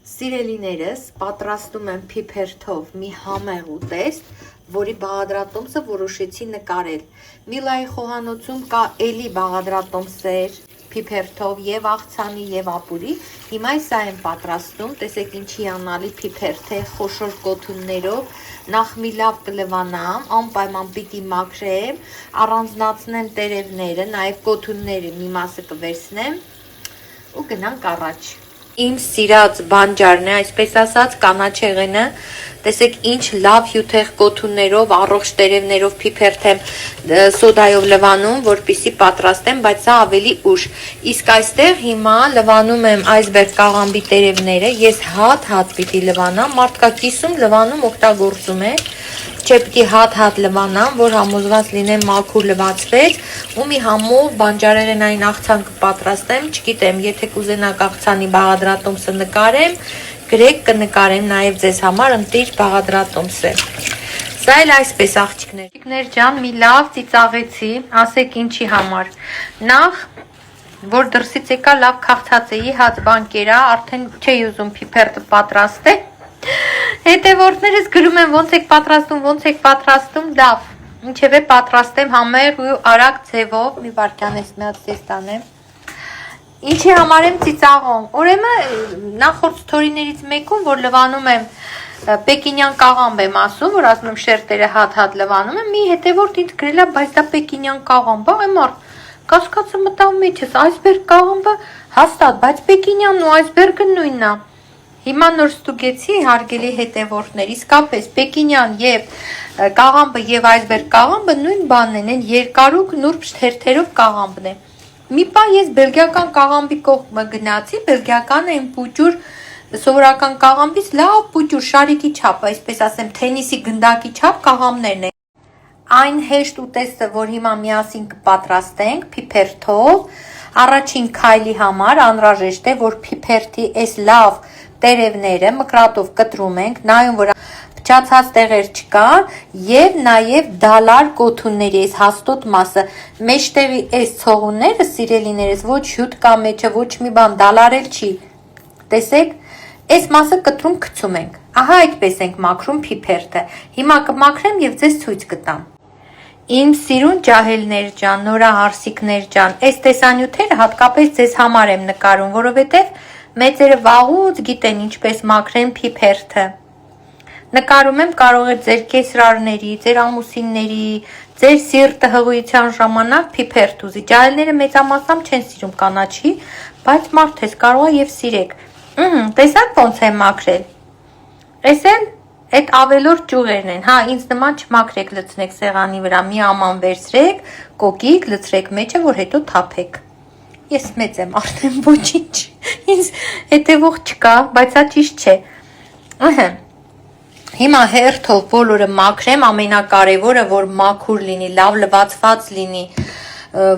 Սիրելիներս, պատրաստում եմ փիփերթով մի համեղ ուտեստ, որի բաղադրատոմսը որոշեցի նկարել։ Միլայի խոհանոցում կա էլի բաղադրատոմսեր փիփերթով եւ աղցանի եւ ապուրի։ Հիմա սա եմ պատրաստում, տեսեք ինչի անալի փիփերթ է, խոշոր կոթուններով։ Նախ մի լավ կլվանամ, անպայման պիտի մաքրեմ, առանձնացնեմ տերևները, նաեւ կոթունները մի մասը կվերցնեմ ու գնանք առաջ։ Իմ սիրած բանջարն է, այսպես ասած, կանաչեղենը, տեսեք ինչ լավ հյութեղ կոթուններով, առողջ տերևներով փիփերթ եմ սոդայով լվանում, որպեսզի պատրաստեմ, բայց սա ավելի ուշ։ Իսկ այստեղ հիմա լվանում եմ այսբերգ կաղամբի տերևները, ես հատ-հատ պիտի լվանամ, մարդկա կիսում լվանում օգտագործում է, չէ պիտի հատ-հատ լվանամ, որ համոզված լինեմ մաքուր լվացվեց, ու մի համով բանջարեղենային աղցան կպատրաստեմ, չգիտեմ, եթե կուզենաք աղցանի բաղադրատոմսը նկարեմ, գրեք կնկարեմ նաև ձեզ համար ընտիր բաղադրատոմս է։ Սա էլ այսպես աղջիկներ ջան, մի լավ ծիծաղեցի, ասեք ինչի համար։ Նախ, որ դրսից եկա լավ քաղցած էի, հաց բան կերա, արդեն չէի ուզում փիփերթը պատրաստել։ Հետևորդներս գրում են ոնց եք պատրաստում, լավ, ինչևէ պատրաստեմ համեղ ու արագ ձևով, մի վարքյան ես մի հատ ձեզ տանեմ։ Ինչի համար եմ ծիծաղում, ուրեմն նախորդ սթորիներից մեկում, որ լվանում եմ պեկինյան կաղամբ եմ ասում, որ ասում եմ շերտերը հատ-հատ լվանում եմ, մի հետևորդ ինձ գրել է, բայց դա պեկինյան կաղամբ է, մարդ, կասկածը մտավ մեջս, այսբերգ կաղամբը հաստատ, բայց պեկինյանն ու այսբերգը նույնն է։ Հիմա նոր ստուգեցի, հարգելի հետևորդներ, իսկապես պեկինյան եւ կաղամբը եւ այսբերգ կաղամբը նույն բանն են, երկարուկ նուրբ թերթերով կաղամբն է։ Մի պա ես բելգիական կաղամբի կողմը գնացի, բելգիականը այն պուճուր սովորական կաղամբից լավ պուճուր շարիկի չափ, այսպես ասեմ, թենիսի գնդակի չափ կաղամբներն են։ Այն հեշտ ուտեստը, որ հիմա միասին կպատրաստենք փիփերթով, առաջին քայլի համար անհրաժեշտ է, որ փիփերթի այս լավ տերևները մկրատով կտրում ենք, նայում որ փչացած տեղեր չկա եւ նաեւ դալար կոթունների այս հաստոտ մասը մեջտեղի այս ցողունները սիրելիներս ոչ հյութ կա մեջը ոչ մի բան դալարել չի տեսեք այս մասը կտրում գցում ենք ահա այդպես ենք մաքրում փիփերթը հիմա կմաքրեմ եւ ձեզ ցույց կտամ Իմ սիրուն ջահելներ ջան, նորահարսիկներ ջան, այս տեսանյութերը հատկապես ձեզ համար եմ նկարում, որովհետև մեծերը վաղուց գիտեն ինչպես մաքրեն փիփերթը։ Նկարում եմ կարող է ձեր կեսրարների, ձեր ամուսինների, ձեր սիրտը հղիության ժամանակ փիփերթ ուզի։ Ջահելները մեծամասամբ չեն սիրում կանաչի, բայց մարդ ես կարող է եւ սիրեք։ Տեսա՞ք ոնց եմ մաքրել։ Տեսել Այդ ավելորդ ճյուղերն են, հա, ինձ նման չմաքրեք լցնեք սեղանի վրա, մի աման վերցրեք, կոկիկ, լցրեք մեջը, որ հետո թափեք։ Ես մեծ եմ արդեն ոչինչ, ինձ հետևող չկա, բայց սա ճիշտ չէ։ Հիմա հերթով բոլորը մաքրեմ, ամենակարևորը, որ մաքուր լինի, լավ լվացված լինի,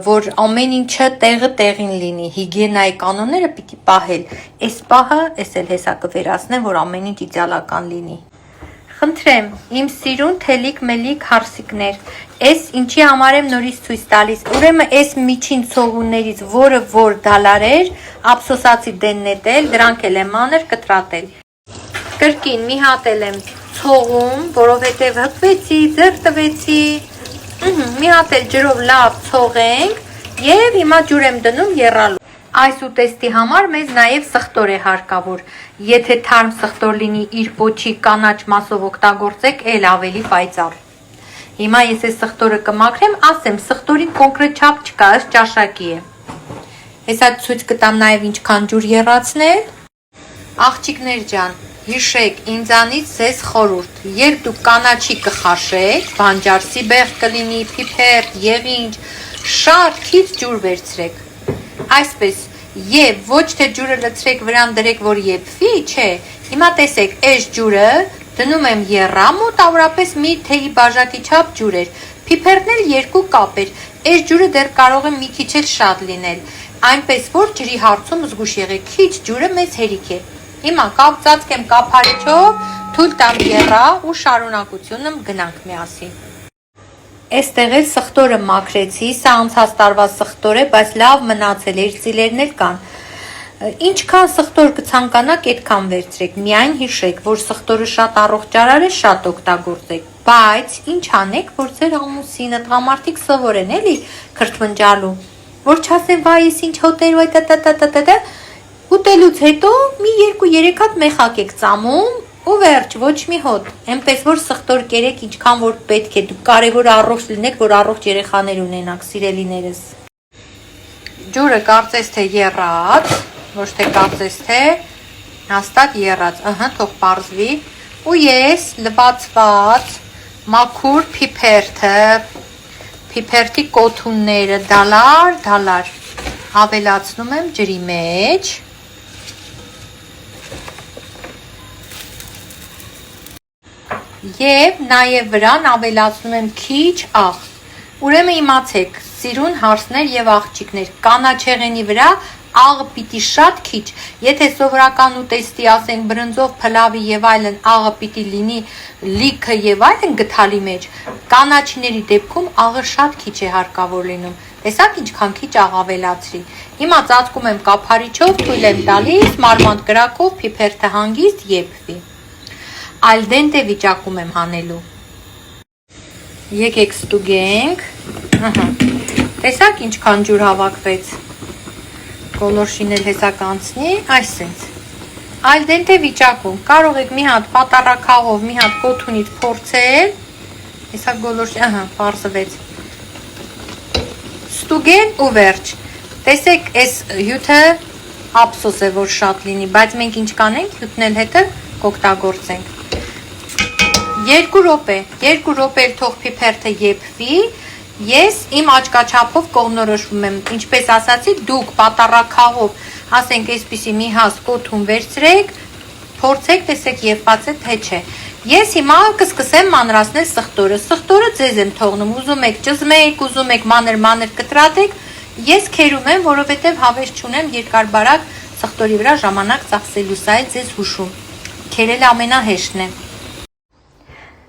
որ ամեն ինչը տեղը տեղին լինի, հիգիենայի կանոնները պիտի պահել, այս պահը, այս էլ հեսա կվերացնեմ, որ ամեն ինչ իդեալական լինի։ Խնդրեմ, իմ սիրուն թելիք մելիք հարսիկներ, այս ինչի համար եմ նորից ցույց տալիս, ուրեմն այս միջին ցողուններից որը որ դալարեր, ափսոսացի դեն նետել, դրանք էլ եմ մանր կտրատել։ Կրկին մի հատ եմ ցողում, որովհետև հպվեցի, ձեռ տվեցի, մի հատ էլ ջրով լավ ցողենք եւ հիմա ջուր եմ դնում եռալու։ Այս ուտեստի համար մեզ նաև սխտոր է հարկավոր, եթե թարմ սխտոր լինի իր պոչի կանաչ մասով օգտագործեք էլ ավելի պայծառ։ Հիմա ես այս սխտորը կմաքրեմ, ասեմ սխտորին կոնկրետ չափ չկա, ըստ ճաշակի է։ Հեսա ցույց կտամ նաև ինչքան ջուր եռացնել։ Աղջիկներ ջան, հիշեք, ինձանից ձեզ խորհուրդ, երբ դուք կանաչի կխաշեք, բանջար սիբեղ կլինի, փիփերթ, եղինջ, շատ քիչ ջուր վերցրեք։ Այսպես, եւ ոչ թե ջուրը լցրեք վրան դրեք, որ եփվի, չէ։ Հիմա տեսեք, այս ջուրը դնում եմ եռամ ու տավորապես մի թեյի բաժակի չափ ջուր էր։ Փիփերթն էլ 2 կապ էր։ Այս ջուրը դեռ կարող է մի քիչ էլ շատ լինել։ Այնպես որ ջրի հարցում զգուշ եղեք, քիչ ջուրը մեծ հերիք է։ Հիմա ծածկեմ կափարիչով, թույլ տամ եռա ու շարունակությունը գնանք միասին։ Այստեղ էլ սխտորը մաքրեցի, սա անցած տարվա սխտոր է, բայց լավ մնացել է, իր ծիլերն էլ կան։ Ինչքան սխտոր կցանկանաք, այդքան վերցրեք։ Միայն հիշեք, որ սխտորը շատ առողջարար է, շատ օգտագործեք։ Բայց ինչ անեք, որ ձեր ամուսինը տղամարդիկ սովորեն, էլի քրթմնջալու, որ չասեն, վայ, ես ինչ հոտեր, վայ, տա, ուտելուց հետո մի 2-3 հատ մեխակ եք ծամում ու վերջ, ոչ մի հոտ։ Էնպես որ սխտոր կերեք, ինչքան որ պետք է։ Դուք կարևոր առողջ լինեք, որ առողջ երեխաներ ունենաք, սիրելիներս։ Ջուրը կարծես թե եռած, ոչ թե կարծես թե հաստատ եռած, թող պարզվի, ու ես լվացված մաքուր փիփերթի կոթունները դալար ավելացնում եմ ջրի մեջ։ Եվ նաև վրան ավելացնում եմ քիչ աղ։ Ուրեմն իմացեք, սիրուն հարսներ եւ աղջիկներ, կանաչեղենի վրա աղը պիտի շատ քիչ։ Եթե սովորական ուտեստի, ասենք բրնձով, փլավի եւ այլն, աղը պիտի լինի լիքը եւ այլն գթալի մեջ, կանաչիների դեպքում աղը շատ քիչ է հարկավոր լինում։ Տեսակ ինչքան քիչ աղ ավելացրի։ Հիմա ծածկում եմ կափարիչով, թույլ եմ տալիս մարմանդ կրակով փիփերթը հանգիստ եփվի։ Al dente վիճակում եմ հանելու։ Եկեք ստուգենք։ Տեսակ ինչքան ջուր հավաքվեց։ Գոլորշին էլ հեսա կանցնի, այսպես։ Al dente վիճակում կարող եք մի հատ պատառաքաղով, մի հատ կոթունից փորձել։ Հեսա գոլորշի, պարզվեց։ Ստուգեն ու վերջ։ Տեսեք, այս հյութը ափսոս է, որ շատ լինի, բայց մենք ինչ կանենք, հյութն էլ հետը կօգտագործենք։ 2 րոպե թող փիփերթը եփվի, ես իմ աչքաչափով կողմնորոշվում եմ, ինչպես ասացի, դուք պատառաքաղով, ասենք այսպիսի մի հաս կոթուն վերցրեք, փորձեք, տեսեք եփված է թե չէ։ Ես հիմա կսկսեմ մանրացնել սխտորը։ Սխտորը ձեզ եմ թողնում, ուզում եք ճզմեք, ուզում եք մանր կտրատեք, ես քերում եմ, որովհետև հավես չունեմ երկար-բարակ սխտորի վրա ժամանակ ծախսելու, սա է ձեզ հուշում։ Քերելը ամենահեշտն է։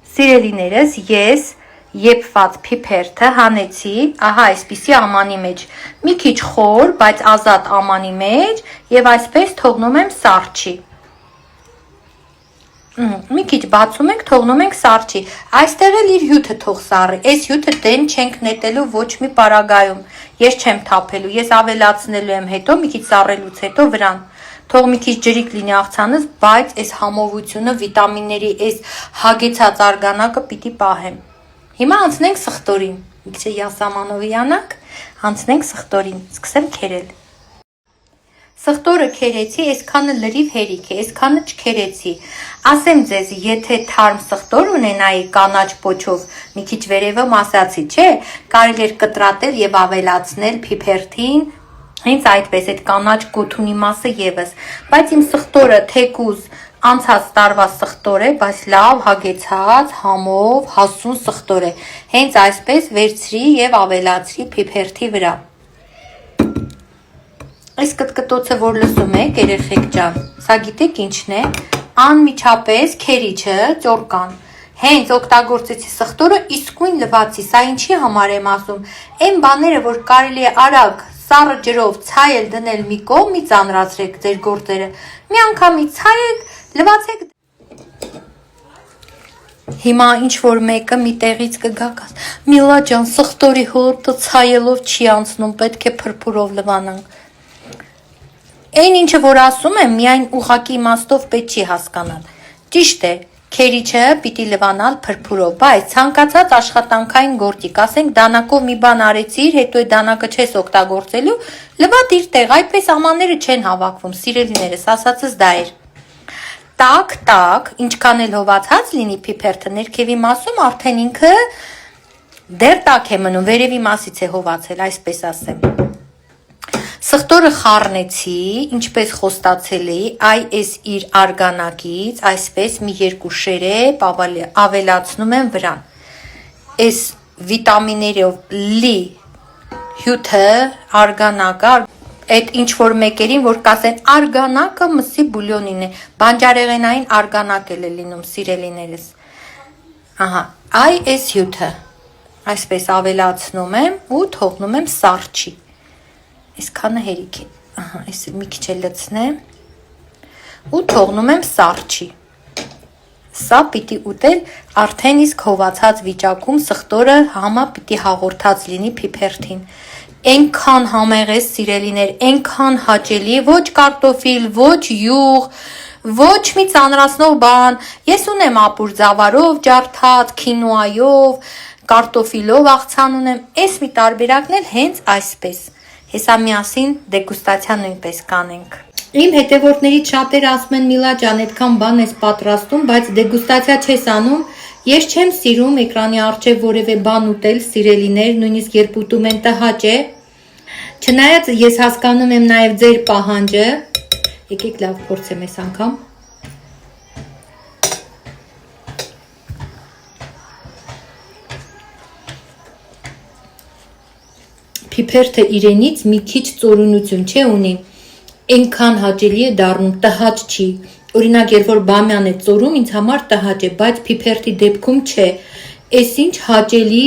Սիրելիներս, ես եփված փիփերթը հանեցի, ահա այսպիսի ամանի մեջ, մի քիչ խոր, բայց ազատ ամանի մեջ եւ այսպես թողնում եմ սառչի։ Մի քիչ բացում ենք, թողնում ենք սառչի։ Այստեղ էլ իր հյութը թող սառի։ Այս հյութը դեն չենք նետելու ոչ մի պարագայում։ Ես չեմ թափելու, ես ավելացնելու եմ հետո, մի քիչ սառելուց հետո վրան։ Թող մի քիչ ջրիկ լինի աղցանս, բայց այս համովությունը, վիտամինների այս հագեցած արգանակը պիտի պահեմ։ Հիմա անցնենք սխտորին։ Մի քիչ յասամանովյանակ, անցնենք սխտորին, սկսեմ քերել։ Սխտորը քերեցի, այսքանը լրիվ հերիք է, այսքանը չքերեցի։ Ասեմ ձեզ, եթե թարմ սխտոր ունենայի կանաչ պոչով, մի քիչ վերևում ասացի, չէ, կարելի էր կտրատել եւ ավելացնել փիփերթին, հենց այդպես այդ կանաչ կոթունի մասը եւս, բայց իմ սխտորը թեկուզ անցած տարվա սխտոր է, բայց լավ հագեցած, համով, հասուն սխտոր է։ Հենց այսպես վերցրի եւ ավելացրի փիփերթի վրա։ Այս կտկտոցը, որ լսում եք, երեխեք ջան, սա գիտեք ինչն է, անմիջապես քերիչը, ծորկան, հենց օգտագործեցի սխտորը, իսկույն լվացի, սա ինչի համար եմ ասում, այն բաները, որ կարելի է արագ, սառը ջրով ցայել դնել մի կողմ, մի ծանրացրեք ձեր գործերը, մի անգամից ցայեք, լվացեք։ Հիմա ինչ որ մեկը մի տեղից կգաք, Միլա ջան, սխտորի հոտը ցայելով չի անցնում, պետք է փրփուրով լվանանք։ Այն ինչը որ ասում եմ, միայն ուղղակի իմաստով պետք չի հասկանալ։ Ճիշտ է, քերիչը պիտի լվանալ փրփուրով, բայց ցանկացած աշխատանքային գործիք, ասենք դանակով մի բան արեցիր, հետո այդ դանակը չես օգտագործելու, լվադ իր տեղ, այդպես ամանները չեն հավաքվում, սիրելիներս, ասածս դա էր։ Տակ, ինչքան էլ հովացած լինի փիփերթը, ներքևի մասում արդեն ինքը դեռ տակ է մնում, վերևի մասից է հովացել, այսպես ասեմ։ Սխտորը խառնեցի, ինչպես խոստացել էի, այս իր արգանակից, այսպես մի 2 շերեփ ավելացնում եմ վրան։ Այս վիտամիններով լի հյութը, արգանակը, այդ ինչ որ մեկերին, որ կասեն արգանակը մսի բուլյոնին է, բանջարեղենային արգանակ էլ է լինում, սիրելիներս։ Ահա, այս հյութը, այսպես ավելացնում եմ ու թողնում եմ սառչի։ Այսքանը հերիք է։ ահա, այս մի քիչ էլ լցնեմ ու թողնում եմ սառչի։ Սա պիտի ուտել արդեն իսկ հովացած վիճակում, սխտորը համը պիտի հաղորդած լինի փիփերթին։ Այնքան համեղ է, սիրելիներ, այնքան հաճելի, ոչ կարտոֆիլ, ոչ յուղ, ոչ մի ծանրացնող բան։ Ես ունեմ ապուր ձավարով, ջարդած, քինոայով, կարտոֆիլով աղցան ունեմ, այս մի տարբերակն էլ հենց այսպես։ Հեսա միասին դեգուստացիա նույնպես կանենք։ Իմ հետևորդներից շատերը ասում են Միլա ջան, այդքան բան ես պատրաստում, բայց դեգուստացիա չես անում։ Ես չեմ սիրում էկրանի առջև որևէ բան ուտել, սիրելիներ, նույնիսկ երբ ուտում են տհաճ է։ Չնայած ես հասկանում եմ նաև ձեր պահանջը։ Եկեք լավ փորձեմ այս անգամ։ Փիփերթը իրենից մի քիչ ծորունություն չէ ունի։ Այնքան հաճելի է դառնում, տհաճ չի։ Օրինակ, երբ որ բամյան է ծորում, ինձ համար տհաճ է, բայց փիփերթի դեպքում չէ։ Էս ինչ հաճելի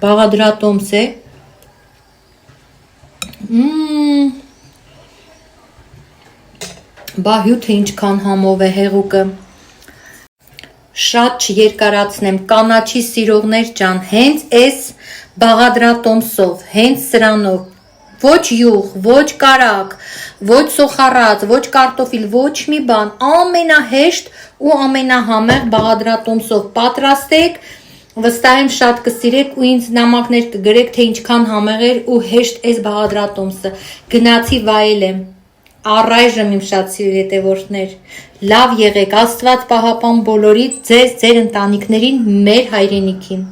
բաղադրատոմս է։ Բա հյութը ինչքան համով է հեղուկը։ Շատ չերկարացնեմ, կանաչի սիրողներ ջան, հենց այս բաղադրատոմսով, հենց սրանով, ոչ յուղ, ոչ կարակ, ոչ սոխառած, ոչ կարտոֆիլ, ոչ մի բան, ամենահեշտ ու ամենահամեղ բաղադրատոմսով պատրաստեք, վստահ եմ շատ կսիրեք ու ինձ նամակներ կգրեք, թե ինչքան համեղ էր ու հեշտ այս բաղադրատոմսը։ Գնացի վայել եմ։ Առայժմ իմ շատ սիրելի հետևորդներ, լավ եղեք, Աստված պահապան բոլորիդ, ձեզ, ձեր ընտանիքներին, մեր հայրենիքին։